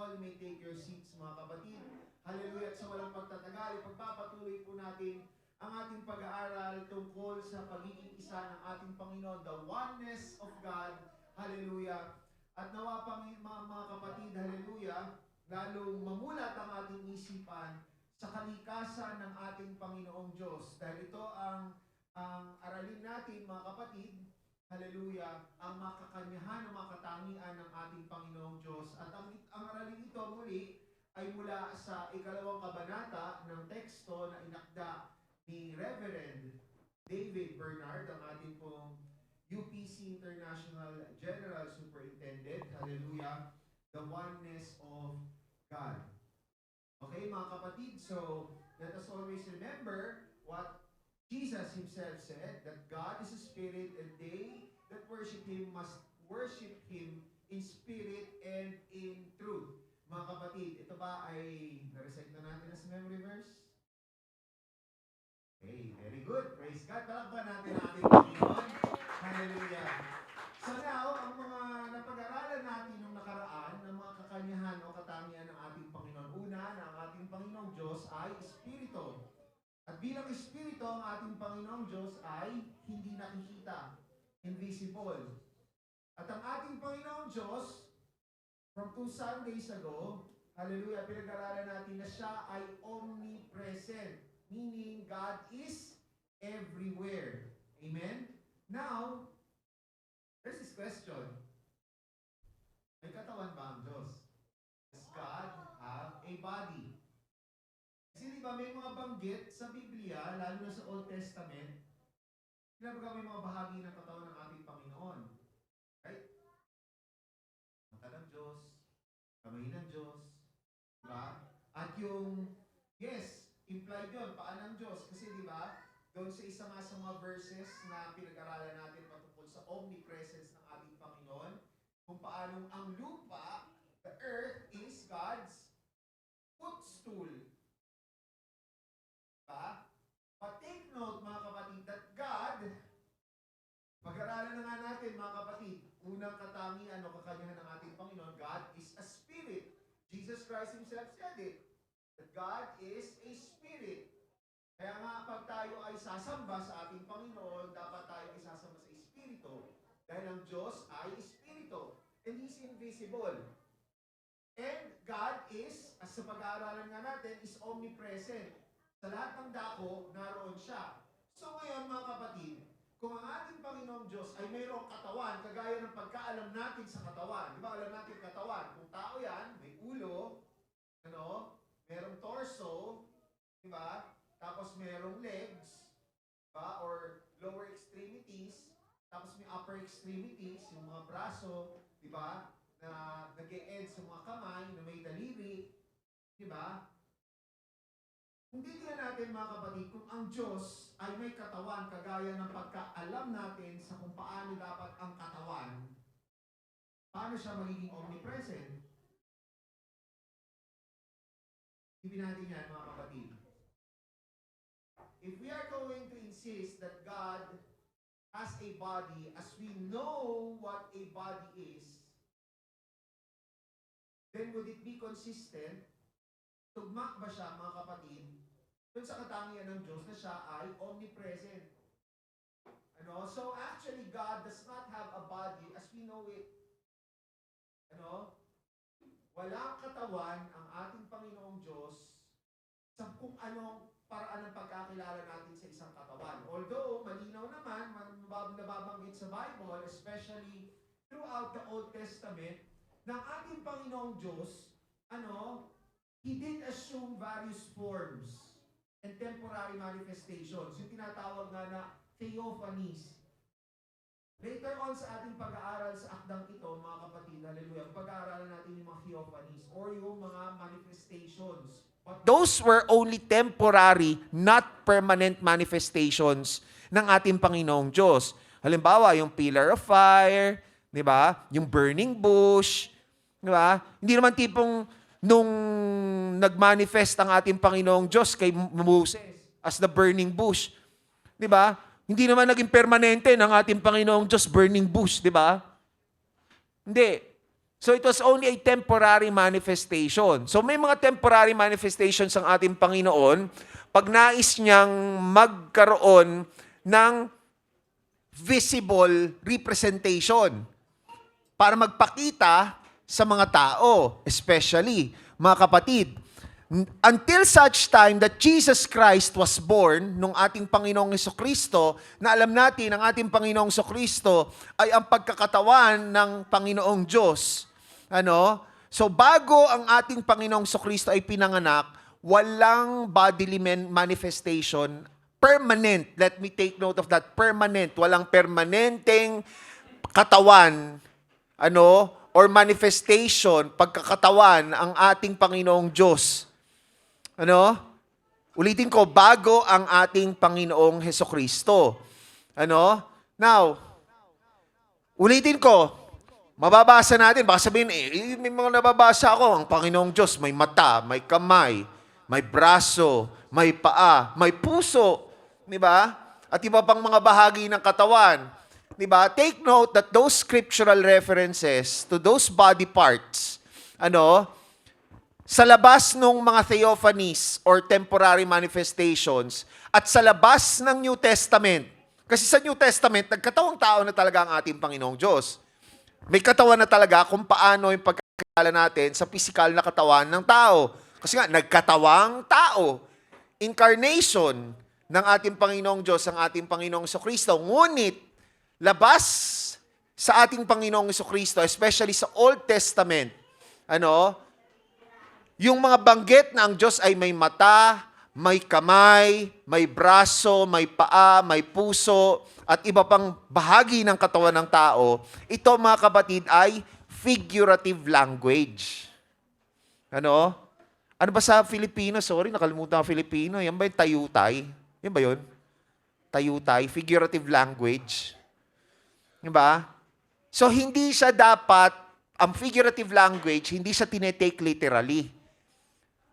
all, you may take your seats mga kapatid. Hallelujah. At sa walang pagtatagal, ipagpapatuloy po natin ang ating pag-aaral tungkol sa pagiging isa ng ating Panginoon, the oneness of God. Hallelujah. At nawa pa mga kapatid, hallelujah, lalong mamulat ang ating isipan sa kalikasan ng ating Panginoong Diyos. Dahil ito ang aralin natin mga kapatid, hallelujah, ang makakanyahan, ang makatangian ng ating Panginoong Diyos. At ang aralin ito muli ay mula sa 2 kabanata ng teksto na inakda ni Reverend David Bernard, ang ating pong UPC International General Superintendent. Hallelujah. The oneness of God. Okay, mga kapatid, so let us always remember what Jesus himself said, that God is a spirit and they that worship Him must worship Him in spirit and in truth. Mga kapatid, ito ba ay na-recite na natin as memory verse? Okay, very good. Praise God. Palakpan natin ang ating Panginoon. Hallelujah. So now, ang mga napag-aralan natin nung nakaraan ng mga kakanyahan o katangian ng ating Panginoon. Una, na ang ating Panginoong Diyos ay Espiritu. At bilang Espiritu, ang ating Panginoong Diyos ay hindi nakikita, invisible. At ang ating Panginoong Diyos, from 2 Sundays ago, hallelujah, pinag-aralan natin na siya ay omnipresent, meaning God is everywhere. Amen? Now, there's this question. May katawan ba ang Diyos? Does God have a body? Kasi di ba may mga banggit sa Biblia, lalo na sa Old Testament, sinabaga may mga bahagi ng katawan ng ating Panginoon. Right? Mata ng Diyos, kamay ng Diyos, diba? At yung, yes, implied yun, paan ng Diyos. Kasi diba, doon sa isa nga sa mga verses na pinag-aralan natin patungkol sa omnipresence ng ating Panginoon, kung paanong ang lupa, the earth, is God's footstool. But take note mga kapatid that God, pag-aralan na nga natin mga kapatid, unang katangian o kakanyahan ng ating Panginoon, God is a spirit. Jesus Christ Himself said it, that God is a spirit. Kaya nga pag tayo ay sasamba sa ating Panginoon, dapat tayo ay sasamba sa Espiritu. Dahil ang Diyos ay Espiritu. And He's invisible. And God is, as sa pag-aaralan nga natin, is omnipresent. Sa lahat ng dako, naroon siya. So ngayon mga kapatid, kung ang ating Panginoong Diyos ay mayroong katawan, kagaya ng pagkaalam natin sa katawan. Di ba alam natin katawan? Kung tao yan, may ulo, merong torso, di ba? Tapos merong legs, di ba? Or lower extremities, tapos may upper extremities, yung mga braso, di ba? Na nag-e-end sa mga kamay, na may daliri, di ba? Kung titignan natin mga kapatid, kung ang Diyos ay may katawan kagaya ng pagkaalam natin sa kung paano dapat ang katawan, paano siya magiging omnipresent? Ibig natin yan mga kapatid. If we are going to insist that God has a body as we know what a body is, then would it be consistent? Tugma ba siya mga kapatid dun sa katangian ng Diyos na siya ay omnipresent? So actually God does not have a body as we know it. Walang katawan ang ating Panginoong Diyos sa kung anong paraan ng pagkakilala natin sa isang katawan. Although malinaw naman, nababanggit sa Bible, especially throughout the Old Testament, ng ating Panginoong Diyos, He did assume various forms and temporary manifestations. Yung tinatawag nga na theophanies. Later on sa ating pag-aaral sa akdang ito, mga kapatid, hallelujah, pag-aaralan natin yung mga theophanies or yung mga manifestations. But those were only temporary, not permanent manifestations ng ating Panginoong Diyos. Halimbawa, yung pillar of fire, di ba? Yung burning bush, di ba? Hindi naman tipong nung nag-manifest ang ating Panginoong Diyos kay Moses as the burning bush. Di ba? Hindi naman naging permanente ng ating Panginoong Diyos burning bush, di ba? Hindi. So it was only a temporary manifestation. So may mga temporary manifestations ang ating Panginoon pag nais niyang magkaroon ng visible representation para magpakita sa mga tao, especially mga kapatid. Until such time that Jesus Christ was born, nung ating Panginoong Hesukristo, na alam natin ang ating Panginoong Hesukristo ay ang pagkakatawan ng Panginoong Diyos. So bago ang ating Panginoong Hesukristo ay pinanganak, walang bodily manifestation, permanent. Let me take note of that, permanent. Walang permanenteng katawan, or manifestation, pagkakatawan ang ating Panginoong Diyos. Ulitin ko, bago ang ating Panginoong Hesukristo. Now, ulitin ko, mababasa natin, baka sabihin, may mga nababasa ako, ang Panginoong Diyos, may mata, may kamay, may braso, may paa, may puso, di ba? At iba pang mga bahagi ng katawan. Di ba? Take note that those scriptural references to those body parts, sa labas ng mga theophanies or temporary manifestations at sa labas ng New Testament. Kasi sa New Testament, nagkatawang tao na talaga ang ating Panginoong Diyos. May katawan na talaga kung paano yung pagkakala natin sa physical na katawan ng tao. Kasi nga, nagkatawang tao. Incarnation ng ating Panginoong Diyos, ang ating Panginoong Hesukristo. Ngunit, labas sa ating Panginoong Hesukristo, especially sa Old Testament, yung mga banggit na ang Diyos ay may mata, may kamay, may braso, may paa, may puso, at iba pang bahagi ng katawan ng tao, ito mga kapatid ay figurative language. Ano ba sa Filipino? Sorry, nakalimutan ang Filipino. Yan ba yung tayutay? Yan ba yun? Tayutay, figurative language. Diba? So, hindi siya dapat, ang figurative language, hindi siya tinetake literally.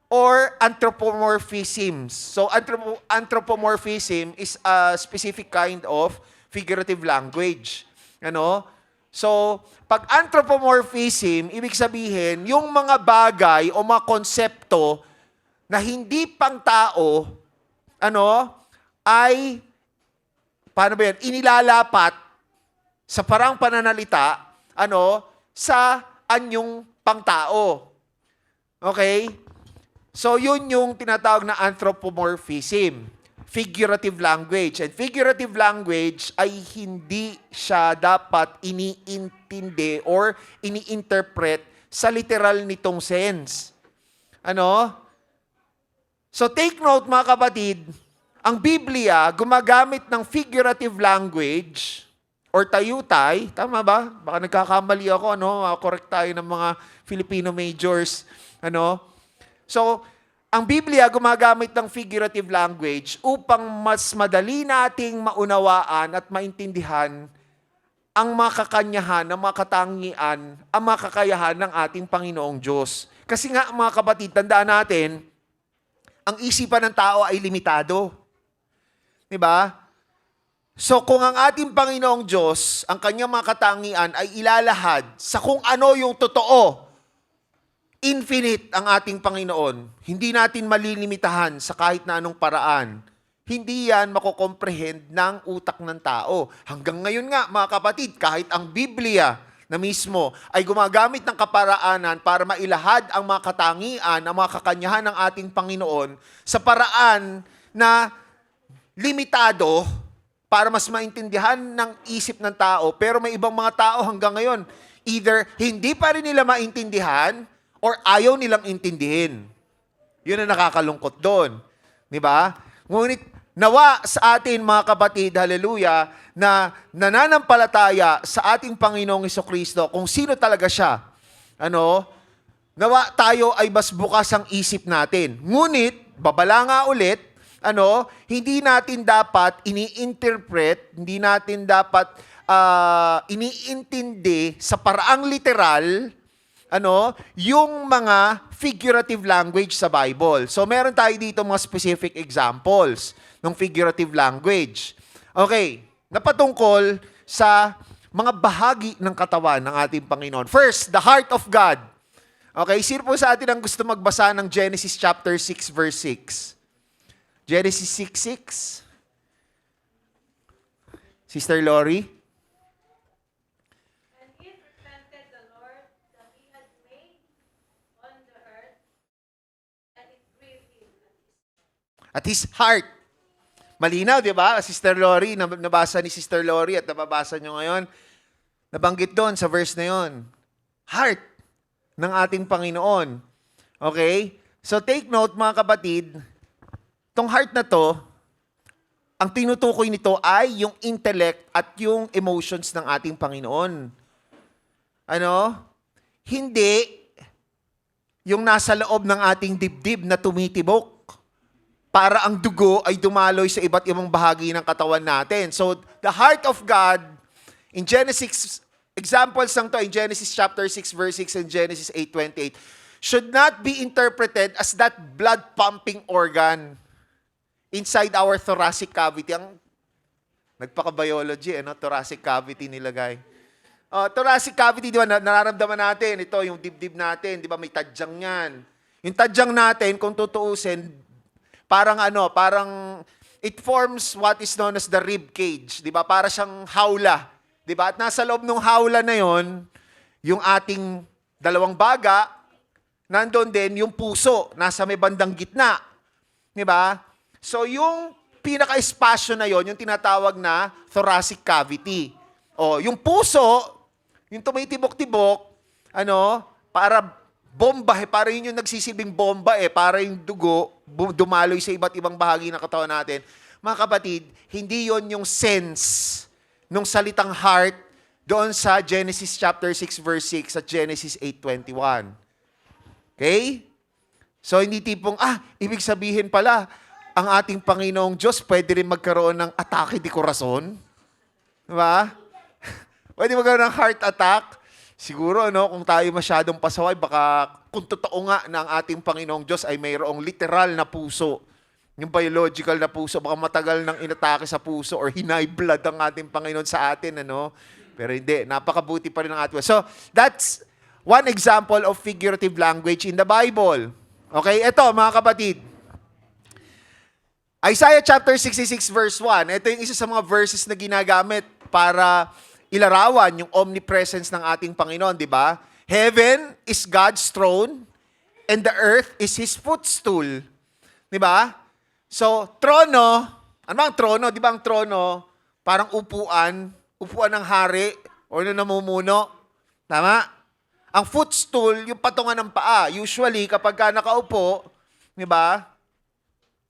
Or anthropomorphisms. So, anthropomorphism is a specific kind of figurative language. So, pag anthropomorphism, ibig sabihin, yung mga bagay o mga konsepto na hindi pang tao, ay, paano ba yan, inilalapat sa parang pananalita, sa anyong pangtao. Okay? So, yun yung tinatawag na anthropomorphism, figurative language. And figurative language ay hindi siya dapat iniintindi or ini-interpret sa literal nitong sense. So, take note mga kapatid, ang Biblia gumagamit ng figurative language or tayutay, tama ba? Baka nagkakamali ako, correct tayo ng mga Filipino majors, So, ang Biblia gumagamit ng figurative language upang mas madali nating maunawaan at maintindihan ang mga kakanyahan, ang mga katangian, ang mga kakayahan ng ating Panginoong Diyos. Kasi nga, mga kapatid, tandaan natin, ang isipan ng tao ay limitado. Diba? So, kung ang ating Panginoong Diyos, ang kanyang mga katangian ay ilalahad sa kung ano yung totoo, infinite ang ating Panginoon. Hindi natin malilimitahan sa kahit na anong paraan. Hindi yan makokomprehend ng utak ng tao. Hanggang ngayon nga, mga kapatid, kahit ang Biblia na mismo ay gumagamit ng kaparaanan para mailahad ang mga katangian, ang mga kakanyahan ng ating Panginoon sa paraan na limitado para mas maintindihan ng isip ng tao. Pero may ibang mga tao hanggang ngayon, either hindi pa rin nila maintindihan or ayaw nilang intindihin. Yun ang nakakalungkot doon. Di ba? Ngunit nawa sa atin mga kapatid, hallelujah, na nananampalataya sa ating Panginoong Hesukristo kung sino talaga siya. Nawa tayo ay mas bukas ang isip natin. Ngunit, babala nga ulit, hindi natin dapat ini-interpret, hindi natin dapat iniintindi sa paraang literal, yung mga figurative language sa Bible. So, meron tayo dito mga specific examples ng figurative language. Okay, napatungkol sa mga bahagi ng katawan ng ating Panginoon. First, the heart of God. Okay, sino po sa atin ang gusto magbasa ng Genesis chapter 6 verse 6? Genesis 6:6. Sister Lori? And it repented the Lord that he had made on the earth, and it grieved him. At his heart. Malinaw, di ba? Sister Lori, nabasa ni Sister Lori at nababasa nyo ngayon. Nabanggit doon sa verse na yon. Heart ng ating Panginoon. Okay? So take note mga kapatid, tong heart na to, ang tinutukoy nito ay yung intellect at yung emotions ng ating Panginoon. Ano? Hindi yung nasa loob ng ating dibdib na tumitibok para ang dugo ay dumaloy sa iba't ibang bahagi ng katawan natin. So, the heart of God, in Genesis, examples lang to, in Genesis chapter 6, verse 6, and Genesis 8:28, should not be interpreted as that blood-pumping organ inside our thoracic cavity. Ang nagpaka-biology, thoracic cavity nilagay. Thoracic cavity, di ba, nararamdaman natin, ito, yung dibdib natin, di ba, may tadyang yan. Yung tadyang natin, kung tutuusin, parang it forms what is known as the rib cage, 'di ba? Para siyang hawla, 'di ba? At nasa loob ng hawla na 'yon, yung ating dalawang baga, nandoon din yung puso, nasa may bandang gitna, 'di ba? So yung pinaka-espasyo na 'yon, yung tinatawag na thoracic cavity. Yung puso, yung tumitibok-tibok, para bomba, para yun yung nagsisilbing bomba para yung dugo dumaloy sa iba't ibang bahagi ng katawan natin. Mga kapatid, hindi yon yung sense nung salitang heart doon sa Genesis chapter 6 verse 6 at Genesis 8:21. Okay? So hindi tipong, ibig sabihin pala, ang ating Panginoong Diyos pwede rin magkaroon ng atake di corazon. Diba? Pwede magkaroon ng heart attack. Siguro, kung tayo masyadong pasaway, baka kung totoo nga na ang ating Panginoong Diyos ay mayroong literal na puso, yung biological na puso, baka matagal nang inatake sa puso or hinay blood ang ating Panginoon sa atin, Pero hindi, napakabuti pa rin ang ating. So, that's one example of figurative language in the Bible. Okay, ito mga kapatid. Isaiah chapter 66 verse 1, ito yung isa sa mga verses na ginagamit para ilarawan yung omnipresence ng ating Panginoon, di ba? Heaven is God's throne and the earth is His footstool. Di ba? So, trono, ano ba ang trono? Di ba ang trono, parang upuan ng hari o na namumuno. Tama? Ang footstool, yung patungan ng paa. Usually, kapag ka nakaupo, di ba?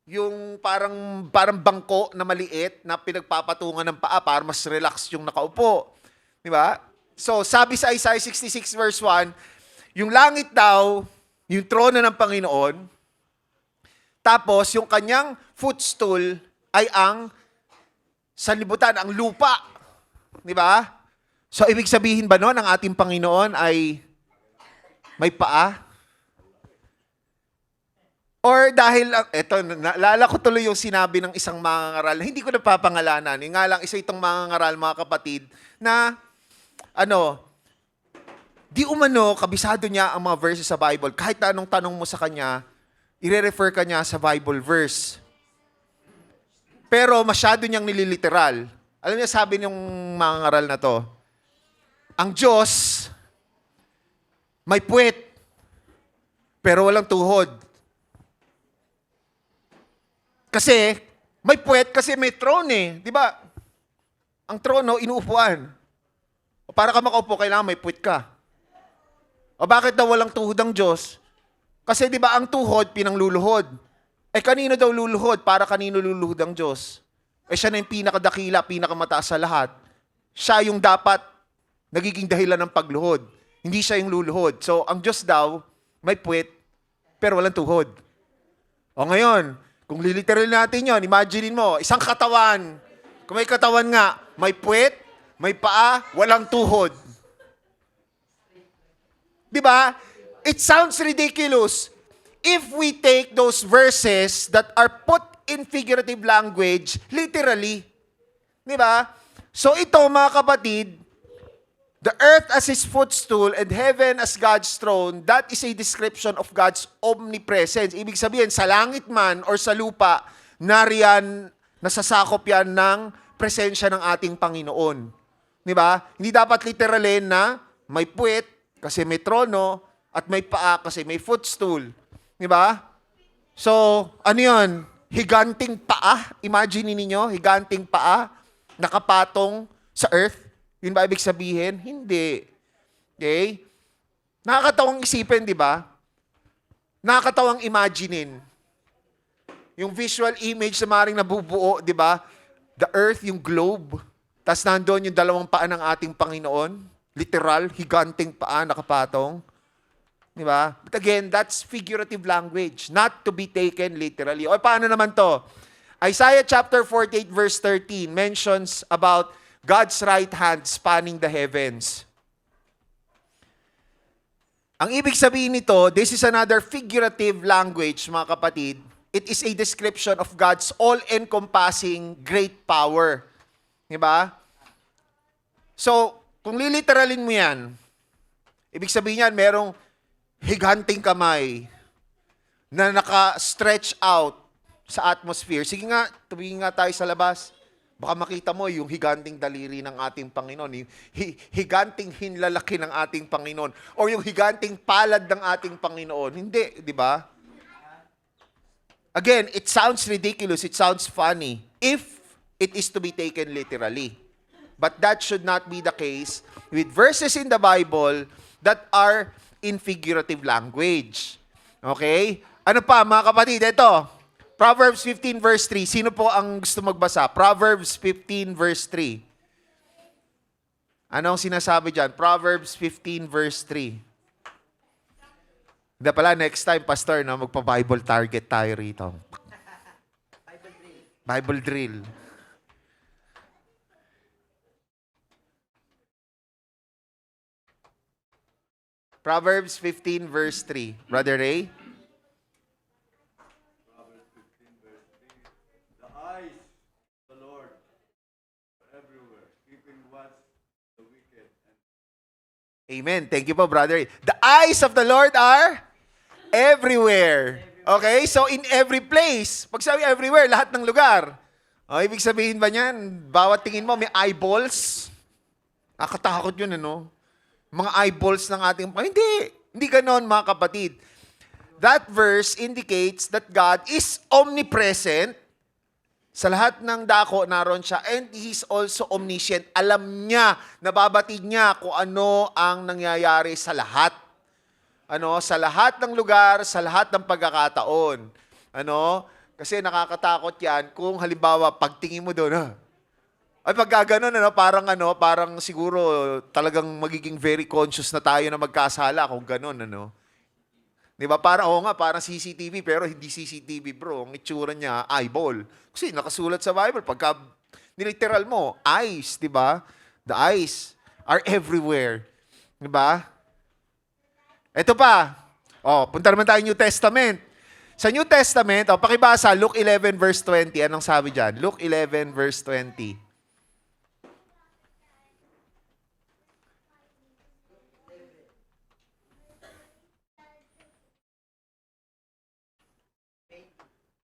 Yung parang bangko na maliit na pinagpapatungan ng paa para mas relax yung nakaupo. Di ba? So, sabi sa Isaiah 66 verse 1, yung langit daw, yung trono ng Panginoon, tapos yung kanyang footstool ay ang sanlibutan, ang lupa. Di ba? So, ibig sabihin ba noon, ang ating Panginoon ay may paa? Or dahil, naalala ko tuloy yung sinabi ng isang mangangaral, hindi ko napapangalanan, nga lang isa itong mangangaral, mga kapatid, na, di umano, kabisado niya ang mga verses sa Bible. Kahit na anong tanong mo sa kanya, ire-refer ka niya sa Bible verse. Pero masyado niyang nililiteral. Alam niya, sabi niyong mangangaral na to, ang Diyos, may puwet, pero walang tuhod. Kasi, may puwet kasi may throne Di ba? Ang trono, inuupuan. O para ka makaupo, kailangan may puwet ka. O bakit daw walang tuhod ang Diyos? Kasi di ba ang tuhod, pinangluluhod. Kanino daw luluhod? Para kanino luluhod ang Diyos? Siya na yung pinakadakila, pinakamataas sa lahat. Siya yung dapat nagiging dahilan ng pagluhod. Hindi siya yung luluhod. So, ang Diyos daw, may puwet, pero walang tuhod. O ngayon, kung liliteral natin yon, imagine mo, isang katawan. Kung may katawan nga, may puwet, may paa, walang tuhod. Di ba? It sounds ridiculous if we take those verses that are put in figurative language literally. Di ba? So ito, mga kapatid, The earth as His footstool and heaven as God's throne, that is a description of God's omnipresence. Ibig sabihin, sa langit man or sa lupa, nariyan, nasasakop yan ng presensya ng ating Panginoon. Di ba? Hindi dapat literalin na may puwet kasi may trono at may paa kasi may footstool. Di ba? So, ano yun? Higanting paa? Imagine ninyo, higanting paa nakapatong sa earth? Yun ba ibig sabihin? Hindi. Okay? Nakakatawang isipin, di ba? Nakakatawang imaginein. Yung visual image na maaaring nabubuo, di ba? The earth, yung globe. Tapos nandoon yung dalawang paa ng ating Panginoon. Literal, higanting paa, nakapatong. Di ba? But again, that's figurative language, not to be taken literally. O paano naman to? Isaiah chapter 48 verse 13 mentions about God's right hand spanning the heavens. Ang ibig sabihin nito, this is another figurative language, mga kapatid. It is a description of God's all-encompassing great power. Diba? So, kung liliteralin mo yan, ibig sabihin yan, merong higanting kamay na naka-stretch out sa atmosphere. Sige nga, tumingin nga tayo sa labas. Baka makita mo yung higanting daliri ng ating Panginoon, yung higanting hinlalaki ng ating Panginoon, o yung higanting palad ng ating Panginoon. Hindi, di ba? Again, it sounds ridiculous, it sounds funny, if it is to be taken literally. But that should not be the case with verses in the Bible that are in figurative language. Okay? Ano pa, mga kapatid? Ito, Proverbs 15 verse 3. Sino po ang gusto magbasa? Proverbs 15 verse 3. Ano ang sinasabi dyan? Proverbs 15 verse 3. Hindi pala, next time, Pastor, no, magpa-Bible target tayo rito. Bible drill. Proverbs 15 verse 3. Brother Ray? Amen. Thank you po, brother. The eyes of the Lord are everywhere. Okay? So, in every place. Pag sabi everywhere, lahat ng lugar. O, ibig sabihin ba niyan, bawat tingin mo, may eyeballs? Nakatakot yun, ano? Mga eyeballs ng ating... Hindi. Hindi ganon, mga kapatid. That verse indicates that God is omnipresent. Sa lahat ng dako, naroon siya. And He's also omniscient. Alam niya, nababatid niya kung ano ang nangyayari sa lahat. Ano, sa lahat ng lugar, sa lahat ng pagkakataon. Ano, kasi nakakatakot yan kung halimbawa, pagtingin mo doon, ay pagkaganon, parang siguro talagang magiging very conscious na tayo na magkasala kung ganon, ano. Di ba? Parang CCTV, pero hindi CCTV, bro. Ang itsura niya, eyeball. Kasi nakasulat sa Bible, pagka niliteral mo, eyes, di ba? The eyes are everywhere. Di ba? Ito pa. Punta naman tayo New Testament. Sa New Testament, pakibasa, Luke 11 verse 20. Anong sabi dyan? Luke 11 verse 20.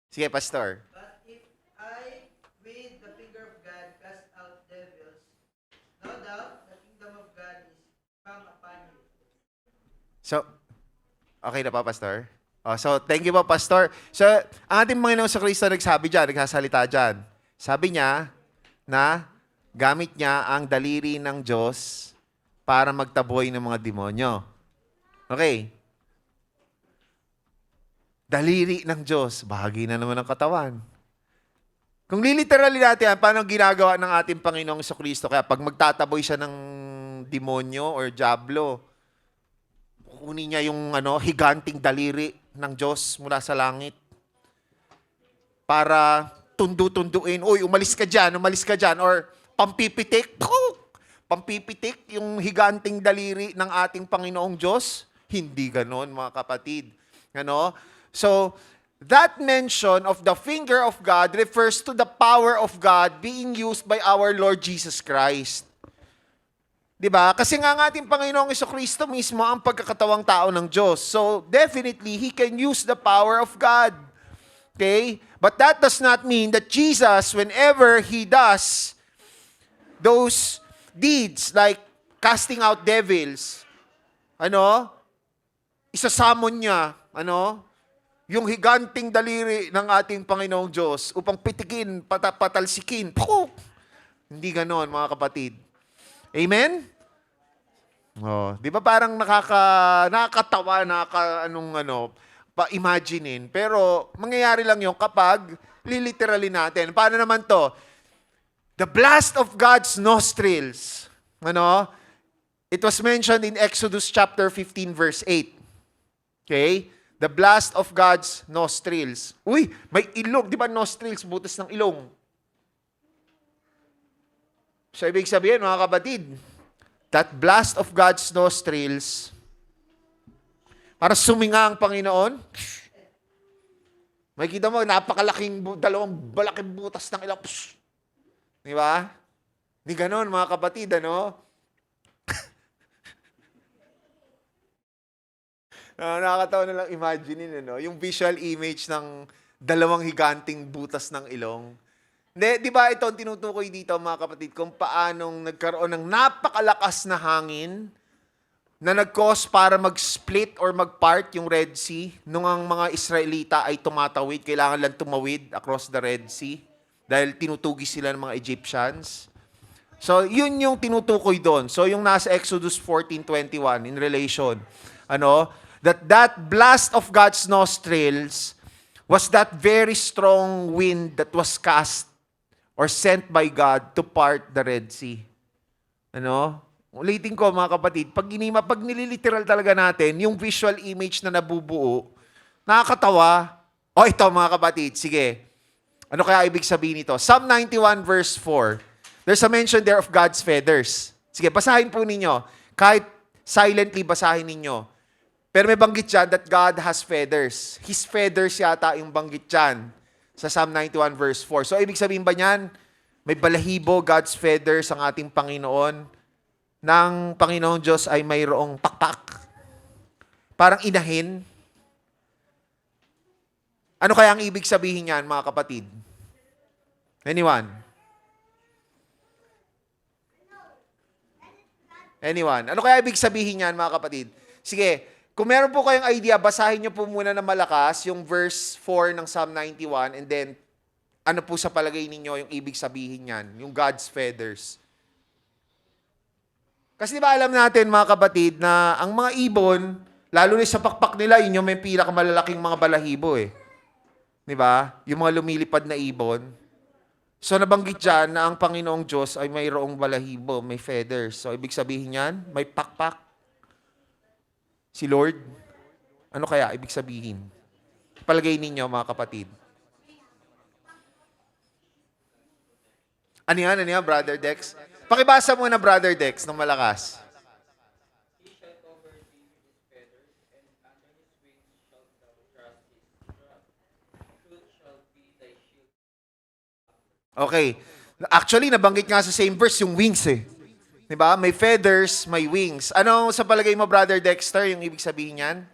Sige, Pastor. But if I, with the finger of God, cast out devils, no doubt the kingdom of God is come upon you. So, okay na pa, Pastor? So, thank you po, Pastor. So, ang ating Panginoon sa Kristo nagsabi dyan, nagsasalita dyan. Sabi niya na gamit niya ang daliri ng Diyos para magtaboy ng mga demonyo. Okay. Daliri ng Diyos, bahagi na naman ng katawan. Kung literally natin yan, paano ginagawa ng ating Panginoong Kristo? Kaya pag magtataboy siya ng demonyo or diablo, kukunin niya yung higanting daliri ng Diyos mula sa langit para tundu-tunduin, uy, umalis ka dyan, or pampipitik, pampipitik yung higanting daliri ng ating Panginoong Diyos. Hindi ganon, mga kapatid. So, that mention of the finger of God refers to the power of God being used by our Lord Jesus Christ. 'Di ba? Kasi nga ang ating Panginoong Kristo mismo ang pagkakatawang tao ng Diyos. So, definitely, He can use the power of God. Okay? But that does not mean that Jesus, whenever He does those deeds like casting out devils, isasamon niya, yung higanting daliri ng ating Panginoong Diyos upang pitikin, patalsikin. Hindi ganon, mga kapatid. Amen? Oh, 'di ba parang nakakatawa, pa-imaginein. Pero mangyayari lang 'yon kapag literally natin. Paano naman 'to? The blast of God's nostrils. It was mentioned in Exodus chapter 15 verse 8. Okay? The blast of God's nostrils. Uy, may ilong. Di ba nostrils, butas ng ilong? So, ibig sabihin, mga kapatid, that blast of God's nostrils, para suminga ang Panginoon, makikita mo, napakalaking, dalawang balaking butas ng ilong. Di ba? Di ganon, mga kapatid, nakakatawa na lang imaginein, yung visual image ng dalawang higanting butas ng ilong. Di ba ito ang tinutukoy dito, mga kapatid, kung paanong nagkaroon ng napakalakas na hangin na nag-cause para mag-split or mag-part yung Red Sea nung ang mga Israelita ay tumatawid, kailangan lang tumawid across the Red Sea dahil tinutugi sila ng mga Egyptians. So, yun yung tinutukoy doon. So, yung nasa Exodus 14:21 in relation, that blast of God's nostrils was that very strong wind that was cast or sent by God to part the Red Sea. Ulitin ko, mga kapatid, pag nililiteral talaga natin, yung visual image na nabubuo, nakakatawa. Ito, mga kapatid, sige. Ano kaya ibig sabihin nito? Psalm 91 verse 4. There's a mention there of God's feathers. Sige, basahin po ninyo. Kahit silently basahin ninyo. Pero may banggit dyan that God has feathers. His feathers yata yung banggit dyan sa Psalm 91 verse 4. So, ibig sabihin ba niyan, may balahibo, God's feathers, ang ating Panginoon, ng Panginoong Diyos ay mayroong pakpak. Parang inahin. Ano kaya ang ibig sabihin niyan, mga kapatid? Anyone? Ano kaya ibig sabihin niyan, mga kapatid? Sige, kung meron po kayong idea, basahin niyo po muna na malakas yung verse 4 ng Psalm 91 and then ano po sa palagay ninyo yung ibig sabihin niyan, yung God's feathers. Kasi di ba alam natin, mga kapatid, na ang mga ibon, lalo na sa pakpak nila, yun yung may pinakamalalaking mga balahibo eh. Di ba? Yung mga lumilipad na ibon. So nabanggit dyan na ang Panginoong Diyos ay mayroong balahibo, may feathers. So ibig sabihin yan, may pakpak. Si Lord, ano kaya ibig sabihin? Palagay ninyo, mga kapatid. Ano yan, Brother Dex? Pakibasa mo na, Brother Dex, ng malakas. He shall cover thee with his feathers, and under his wings shalt thou trust his rod. Truth shall be thy shield. Okay. Actually, nabanggit nga sa same verse yung wings eh. Diba? May feathers, may wings. Ano sa palagay mo, Brother Dexter, yung ibig sabihin niyan?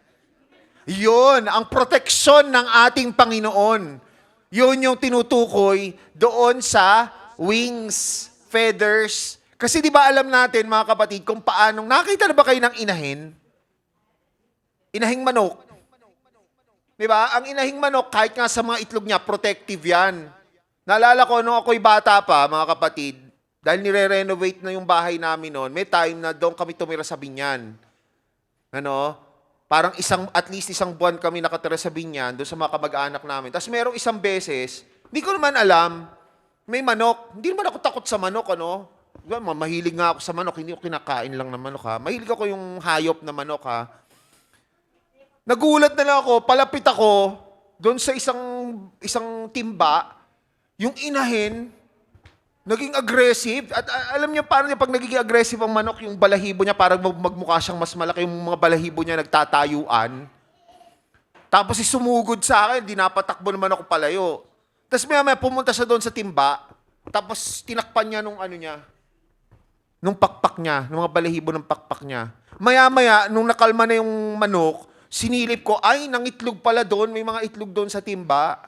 Yun, ang proteksyon ng ating Panginoon. Yun yung tinutukoy doon sa wings, feathers. Kasi di ba alam natin, mga kapatid, kung paanong, nakita na ba kayo ng inahin? Inahing manok. Di ba? Ang inahing manok, kahit nga sa mga itlog niya, protective yan. Naalala ko, nung ako'y bata pa, mga kapatid, dahil nire-renovate na yung bahay namin noon, may time na doon kami tumira sa Binyan. Parang at least isang buwan kami nakatira sa Binyan, doon sa mga kamag-anak namin. Tapos merong isang beses, hindi ko naman alam, may manok. Hindi naman ako takot sa manok, Mahilig nga ako sa manok, hindi ko kinakain lang ng manok, ha. Mahilig ako yung hayop na manok, ha. Nagulat na lang ako, palapit ako, doon sa isang timba, yung inahin, naging aggressive. At alam niyo paano pag nagiging aggressive ang manok, yung balahibo niya parang magmukha siyang mas malaki, yung mga balahibo niya nagtatayuan. Tapos sumugod sa akin, dinapatakbo naman ako palayo. Tapos maya pumunta siya doon sa timba, tapos tinakpan niya nung nung pakpak niya, nung mga balahibo ng pakpak niya. Maya-maya, nung nakalma na yung manok, sinilip ko, ay, nangitlog pala doon, may mga itlog doon sa timba.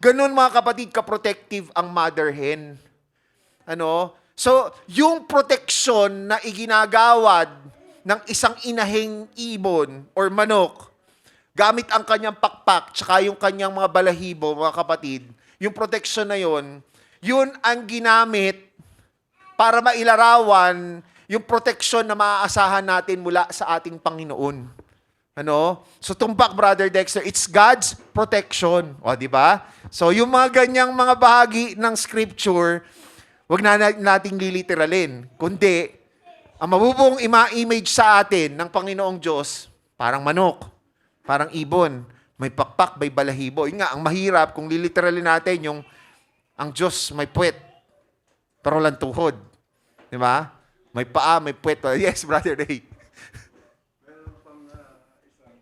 Ganon mga kapatid, ka-protective ang mother hen. So, yung protection na iginagawad ng isang inahing ibon or manok, gamit ang kanyang pakpak, tsaka yung kanyang mga balahibo, mga kapatid, yung protection na yun ang ginamit para mailarawan yung protection na maaasahan natin mula sa ating Panginoon. So, tumpak, Brother Dexter, it's God's protection. O, di ba? So, yung mga ganyang mga bahagi ng scripture, wag na nating liliteralin. Kundi, ang mabubuong image sa atin ng Panginoong Diyos, parang manok, parang ibon, may pakpak, may balahibo. Yun nga, ang mahirap kung liliteralin natin yung ang Diyos may puwet, pero walang tuhod. Di ba? May paa, may puwet. Yes, Brother Ray. Meron pang isang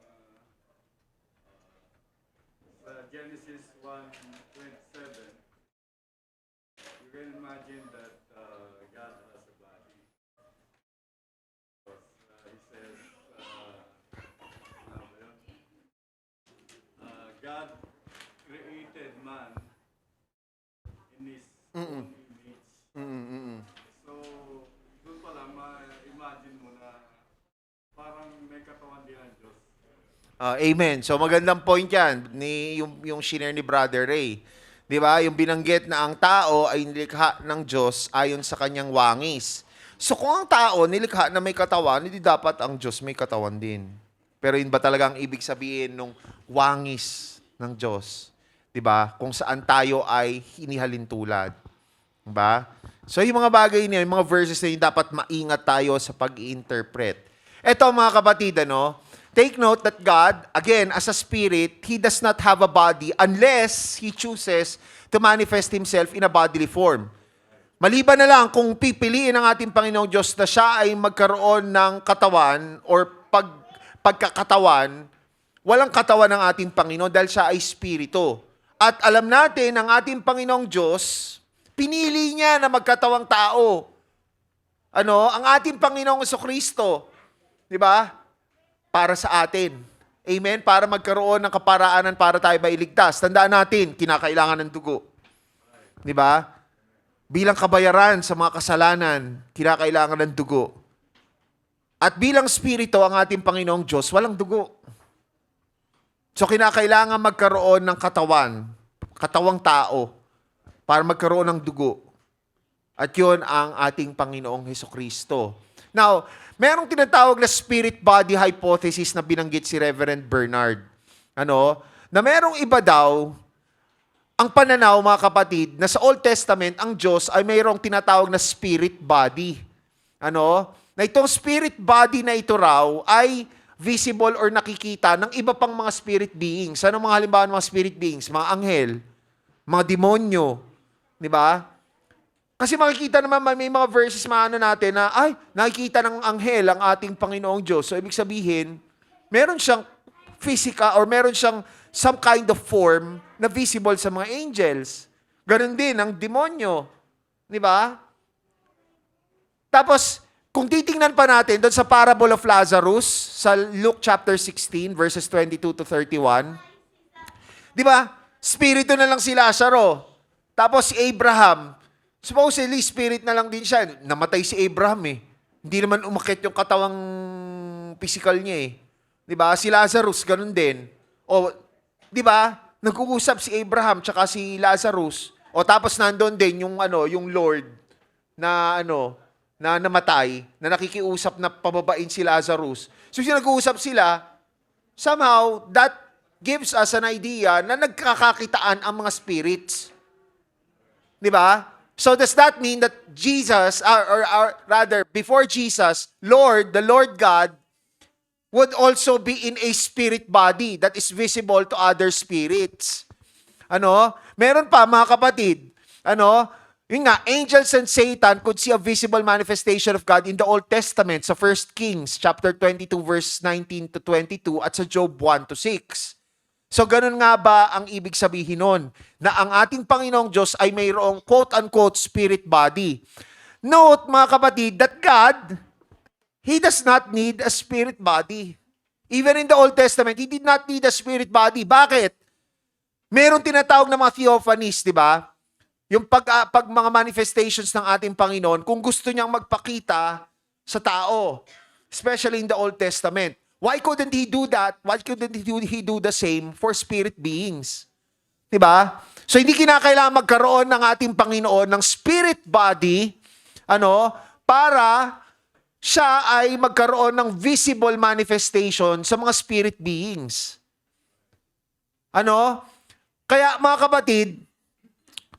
sa Genesis 1:27. You can imagine that God has a body. He says, ano ba yun? God created man in His own image. So, doon pa lang, ma-imagine mo na parang may katawan din ang Diyos. Amen. So magandang point yan ni yung share ni Brother Ray. 'Di ba? Yung binanggit na ang tao ay nilikha ng Diyos ayon sa kanyang wangis. So kung ang tao nilikha na may katawan, hindi dapat ang Diyos may katawan din. Pero yun ba talaga ang ibig sabihin ng wangis ng Diyos? 'Di ba? Kung saan tayo ay hinihalin tulad. 'Di ba? So yung mga bagay niyo, yung mga verses na yun, dapat maingat tayo sa pag-i-interpret. Eto mga kapatid, take note that God, again, as a spirit, He does not have a body unless He chooses to manifest Himself in a bodily form. Maliban na lang kung pipiliin ng ating Panginoong Diyos na siya ay magkaroon ng katawan or pagkakatawan, walang katawan ng ating Panginoon dahil siya ay spirito. At alam natin, ang ating Panginoong Diyos, pinili niya na magkatawang tao. Ang ating Panginoong Jesucristo, di ba? Para sa atin. Amen? Para magkaroon ng kaparaanan para tayo mailigtas. Tandaan natin, kinakailangan ng dugo. Di ba? Bilang kabayaran sa mga kasalanan, kinakailangan ng dugo. At bilang spirito, ang ating Panginoong Diyos, walang dugo. So, kinakailangan magkaroon ng katawang tao, para magkaroon ng dugo. At yun ang ating Panginoong Hesukristo. Now, merong tinatawag na spirit-body hypothesis na binanggit si Reverend Bernard. Na merong iba daw, ang pananaw, mga kapatid, na sa Old Testament, ang Diyos ay mayroong tinatawag na spirit-body. Na itong spirit-body na ito raw ay visible or nakikita ng iba pang mga spirit beings. Ano mga halimbawa ng mga spirit beings? Mga anghel, mga demonyo, di ba? Kasi makikita naman may mga verses natin na, ay, nakikita ng anghel ang ating Panginoong Diyos. So, ibig sabihin, meron siyang physical or meron siyang some kind of form na visible sa mga angels. Ganon din ang demonyo. Di ba? Tapos, kung titingnan pa natin doon sa parable of Lazarus, sa Luke chapter 16, verses 22 to 31, di ba? Spirito na lang si Lazaro. Tapos si Abraham, supposedly spirit na lang din siya. Namatay si Abraham Hindi naman umakit yung katawang physical niya Di ba? Si Lazarus, ganun din. O, di ba? Nag-uusap si Abraham tsaka si Lazarus. O tapos nandoon din yung yung Lord na na namatay, na nakikiusap na pababain si Lazarus. So nag-uusap sila, somehow that gives us an idea na nagkakakitaan ang mga spirits. Di ba? So does that mean that Jesus, or rather, before Jesus, the Lord God, would also be in a spirit body that is visible to other spirits? Meron pa, mga kapatid, yun nga, angels and Satan could see a visible manifestation of God in the Old Testament sa 1 Kings chapter 22 verse 19 to 22 at sa Job 1 to 6. So, ganun nga ba ang ibig sabihin nun? Na ang ating Panginoong Diyos ay mayroong quote-unquote spirit body. note, mga kapatid, that God, He does not need a spirit body. Even in the Old Testament, He did not need a spirit body. Bakit? Meron tinatawag na mga theophanies, di ba? Yung pag mga manifestations ng ating Panginoon, kung gusto niyang magpakita sa tao, especially in the Old Testament. Why couldn't He do that? Why couldn't He do the same for spirit beings? Diba? So hindi kinakailangan magkaroon ng ating Panginoon ng spirit body, para siya ay magkaroon ng visible manifestation sa mga spirit beings. Kaya mga kapatid,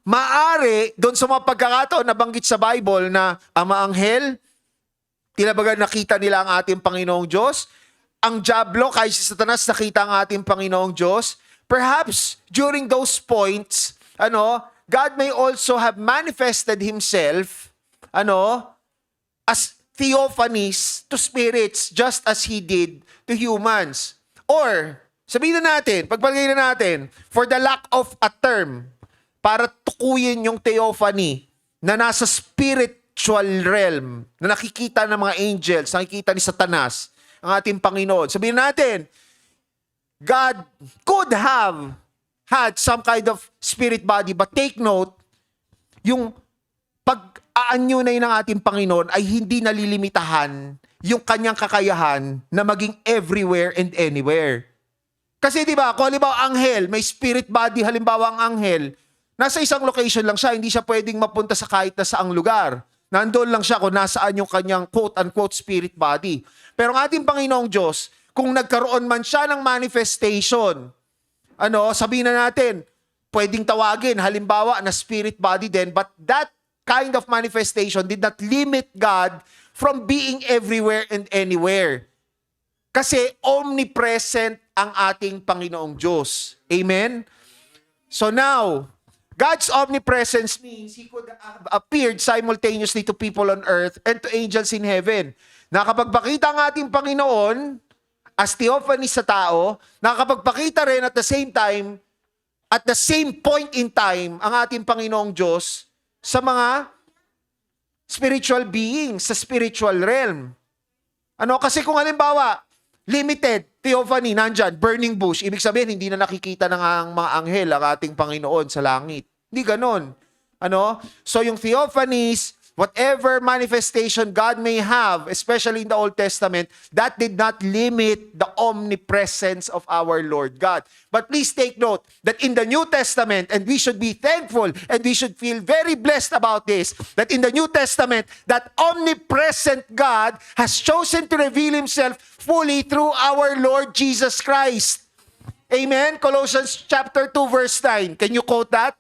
maari doon sa mga pagkakataon na banggit sa Bible na ang mga anghel, tila baga nakita nila ang ating Panginoong Diyos, ang diablo, kahit si Satanas, nakita ang ating Panginoong Diyos. Perhaps, during those points, God may also have manifested Himself, as theophanies to spirits, just as He did to humans. Or, sabihin na natin, pagpalagay na natin, for the lack of a term, para tukuyin yung theophany na nasa spiritual realm, na nakikita ng mga angels, nakikita ni Satanas, ang ating Panginoon. Sabihin natin, God could have had some kind of spirit body, but take note, yung pag-aanyunay ng ating Panginoon ay hindi nalilimitahan yung kanyang kakayahan na maging everywhere and anywhere. Kasi di ba, kung halimbawa anghel, may spirit body, halimbawa ang anghel, nasa isang location lang siya, hindi siya pwedeng mapunta sa kahit na saang lugar. Nandoon lang siya kung nasaan yung kanyang quote-unquote spirit body. Pero ang ating Panginoong Diyos, kung nagkaroon man siya ng manifestation, sabihin na natin, pwedeng tawagin, halimbawa, na spirit body din, but that kind of manifestation did not limit God from being everywhere and anywhere. Kasi omnipresent ang ating Panginoong Diyos. Amen? So now, God's omnipresence means He could have appeared simultaneously to people on earth and to angels in heaven. Nakapagpakita ang ating Panginoon as theophany sa tao, nakapagpakita rin at the same time, at the same point in time, ang ating Panginoong Diyos sa mga spiritual beings, sa spiritual realm. Kasi kung halimbawa, limited, theophany, nandyan, burning bush, ibig sabihin, hindi na nakikita ng mga anghel ang ating Panginoon sa langit. Hindi ganon. So yung theophanies, whatever manifestation God may have, especially in the Old Testament, that did not limit the omnipresence of our Lord God. But please take note that in the New Testament, and we should be thankful and we should feel very blessed about this, that in the New Testament, that omnipresent God has chosen to reveal Himself fully through our Lord Jesus Christ. Amen? Colossians chapter 2 verse 9. Can you quote that?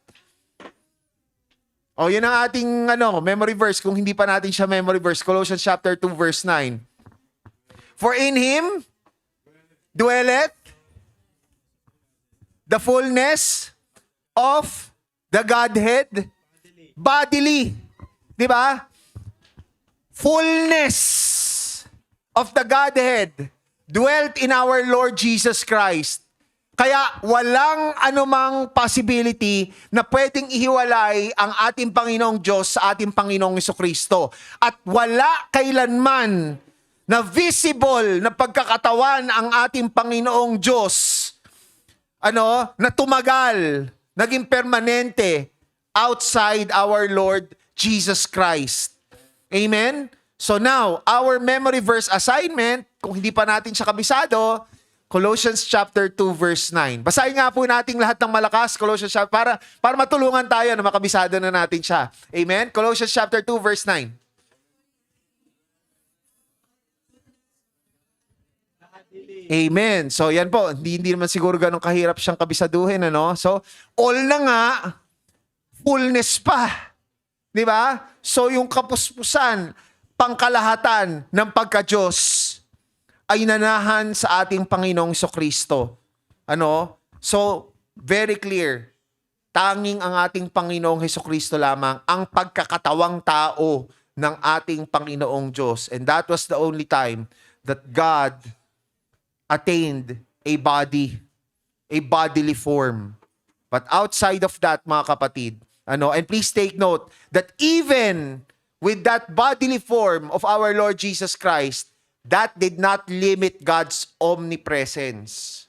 Yun ang ating memory verse. Kung hindi pa natin siya memory verse, Colossians chapter 2 verse 9. For in Him dwelleth the fullness of the Godhead bodily. Di ba? Fullness of the Godhead dwelt in our Lord Jesus Christ. Kaya walang anumang possibility na pwedeng ihiwalay ang ating Panginoong Diyos sa ating Panginoong Jesucristo. At wala kailanman na visible na pagkakatawan ang ating Panginoong Diyos, na tumagal, naging permanente outside our Lord Jesus Christ. Amen? So now, our memory verse assignment, kung hindi pa natin siya kabisado, Colossians chapter 2 verse 9. Basahin nga po natin lahat ng malakas, Colossians chapter, para matulungan tayo na makabisado na natin siya. Amen? Colossians chapter 2 verse 9. Amen. So yan po, hindi naman siguro ganun kahirap siyang kabisaduhin, So, all na nga, fullness pa. Di ba? So yung kapuspusan, pangkalahatan ng pagka-Diyos ay nanahan sa ating Panginoong Jesucristo. So, very clear. Tanging ang ating Panginoong Jesucristo lamang ang pagkakatawang tao ng ating Panginoong Diyos. And that was the only time that God attained a body, a bodily form. But outside of that, mga kapatid, and please take note that even with that bodily form of our Lord Jesus Christ, that did not limit God's omnipresence.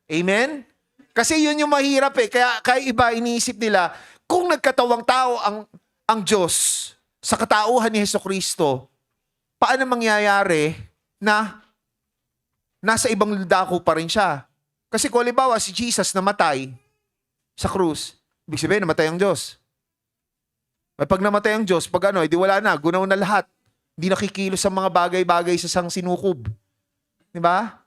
Amen? Kasi yun yung mahirap eh. Kaya iba iniisip nila, kung nagkatawang tao ang Diyos sa katauhan ni Hesukristo, paano mangyayari na nasa ibang dako pa rin siya? Kasi kung halimbawa si Jesus namatay sa krus, ibig sabihin namatay ang Diyos. Ay pag namatay ang Diyos, pag di wala na, gunaw na lahat. Hindi nakikilos sa mga bagay-bagay sa sang sinukob. Di ba?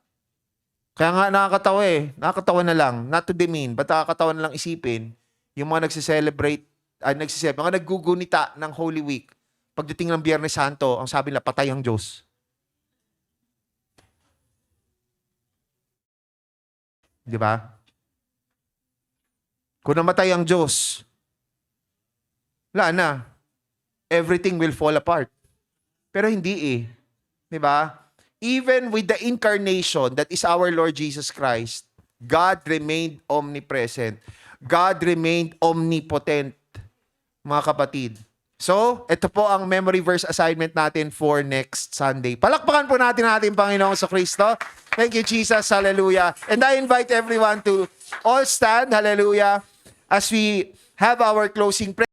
Kaya nga nakakatawa eh. Nakakatawa na lang. Not to demean, but nakakatawa na lang isipin yung mga mga naggugunita ng Holy Week. Pagdating ng Biyernes Santo, ang sabi nila, patay ang Diyos. Di ba? Kung namatay ang Diyos, wala na. Everything will fall apart. Pero hindi eh. Di ba? Even with the incarnation that is our Lord Jesus Christ, God remained omnipresent. God remained omnipotent, mga kapatid. So, ito po ang memory verse assignment natin for next Sunday. Palakpakan po natin ating Panginoong Kristo. Thank you, Jesus. Hallelujah. And I invite everyone to all stand, hallelujah, as we have our closing prayer.